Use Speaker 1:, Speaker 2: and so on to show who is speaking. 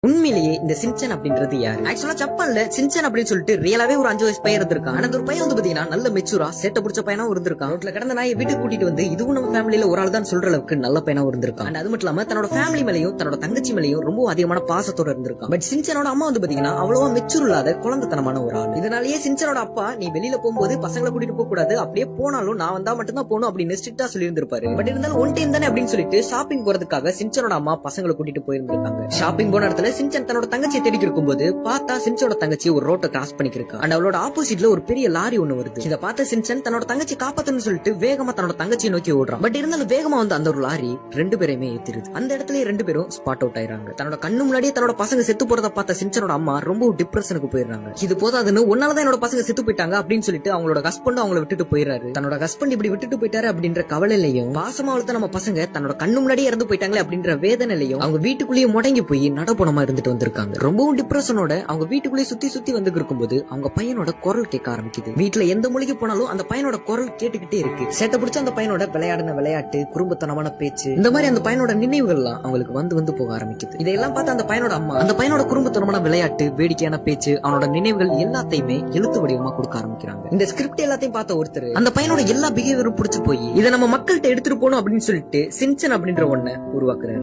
Speaker 1: உண்மையிலேயே இந்த சின்சன் அப்படின்றது யாரு? ஆக்சுவலா ஜப்பான்ல சின்சன் அப்படின்னு சொல்லிட்டு ரியலாவே ஒரு 5 வயசு பையன் இருந்திருக்கான். ஆனா அந்த ஒரு பையன் வந்து பாத்தீங்கன்னா நல்ல மெச்சூரா சேட்டை பிடிச்ச பையனா இருந்திருக்கான். ரோட்ல கடந்த நாயை வீட்டுக்கு கூட்டிட்டு வந்து இதுவும் நம்ம ஃபேமிலியில ஒரு ஆள் தான் சொல்ற அளவுக்கு நல்ல பையனா இருந்திருக்கான். அது மட்டும் இல்லாம தன்னோட ஃபேமிலி மேலயும் தன்னோட தங்கச்சி மேலயும் ரொம்ப அதிகமான பாசத்தோட இருந்திருக்கான். பட் சின்சனோட அம்மா வந்து பாத்தீங்கன்னா அவ்வளவா மெச்சூர் இல்லாத குழந்தைத்தனமான ஒரு ஆள். இதனாலேயே சின்சனோட அப்பா நீ வெளியில போகும்போது பசங்களை கூட்டிட்டு போக கூடாது, அப்படியே போனாலும் நான் வந்தா மட்டும் தான் போகணும் அப்படின்னு ஸ்ட்ரிக்டா சொல்லி இருந்திருப்பாரு. பட் இருந்தாலும் ஒன் டைம் தானே அப்படின்னு சொல்லிட்டு ஷாப்பிங் போறதுக்காக சின்சனோட அம்மா பசங்களை கூட்டிட்டு போயிருந்திருக்காங்க. ஷாப்பிங் போன இடத்துல சின்சன் தன்னோட தங்கச்சி தேடிக்கு இருக்கும்போது பார்த்தா சின்சனோட தங்கச்சி ஒரு ரோட்டை கிராஸ் பண்ணிருக்கா. அண்ட் அவளோட ஆப்போசிட்ல ஒரு பெரிய லாரி ஒண்ணு வருது. இத பார்த்த சின்சன் தன்னோட தங்கச்சி காப்பாத்தணும்னு சொல்லிட்டு வேகமா தன்னோட தங்கச்சியை நோக்கி ஓடுறான். பட் இருந்தாலும் வேகமா வந்து அந்த ஒரு லாரி ரெண்டு பேரையுமே ஏத்திருது. அந்த இடத்துல ரெண்டு பேரும் ஸ்பாட் அவுட் ஆயிராங்க. தன்னோட கண்ணு முன்னாடியே தன்னோட பசங்க செத்து போறத பார்த்த சின்சனோட அம்மா ரொம்ப டிப்ரெஷனுக்கு போயிடுறாங்க. இது போதாதுன்னு ஒன்னாலதான் என்னோட பசங்க செத்து போயிட்டாங்க அப்படின்னு சொல்லிட்டு அவங்களோட ஹஸ்பண்ட் அவங்கள விட்டுட்டு போயிடுறாரு. தன்னோட ஹஸ்பண்ட் இப்படி விட்டுட்டு போயிட்டாரு அப்படின்ற கவலையிலையும் பாசமா வளர்த்த நம்ம பசங்க தன்னோட கண்ணு முன்னாடியே இறந்து போயிட்டாங்களே அப்படின்ற வேதனையிலையும் அவங்க வீட்டுக்குள்ளேயே முடங்கி போய் நடப்பணமா இருந்துட்டு வந்திருக்காங்க. ரொம்பவும் டிப்ரெஷனோட அவங்க வீட்டுக்குள்ளே சுத்தி சுத்தி வந்து இருக்கும்போது அவங்க பையனோட குரல் கேட்க ஆரம்பிக்குது. வீட்டுல எந்த மொழிக்கு போனாலும் அந்த பையனோட குரல் கேட்டுக்கிட்டே இருக்கு. சேட்டை பிடிச்ச அந்த பையனோட விளையாடின விளையாட்டு, குறும்புத்தனமான பேச்சு, இந்த மாதிரி அந்த பையனோட நினைவுகள் எல்லாம் அவங்களுக்கு வந்து வந்து போக ஆரம்பிக்குது. இதெல்லாம் பார்த்து அந்த பையனோட அம்மா அந்த பையனோட குறும்புத்தனமான விளையாட்டு, வேடிக்கையான பேச்சு, அவனோட நினைவுகள் எல்லாத்தையுமே எழுத்து வடிவமா கொடுக்க ஆரம்பிக்கிறாங்க. இந்த ஸ்கிரிப்ட் எல்லாத்தையும் பார்த்த ஒருத்தர் அந்த பையனோட எல்லா பிஹேவியரும் பிடிச்சு போய் இதை நம்ம மக்கள்கிட்ட எடுத்துட்டு போகணும் அப்படின்னு சொல்லிட்டு சின்சன் அப்படின்ற ஒன்ன உருவாக்குறாரு.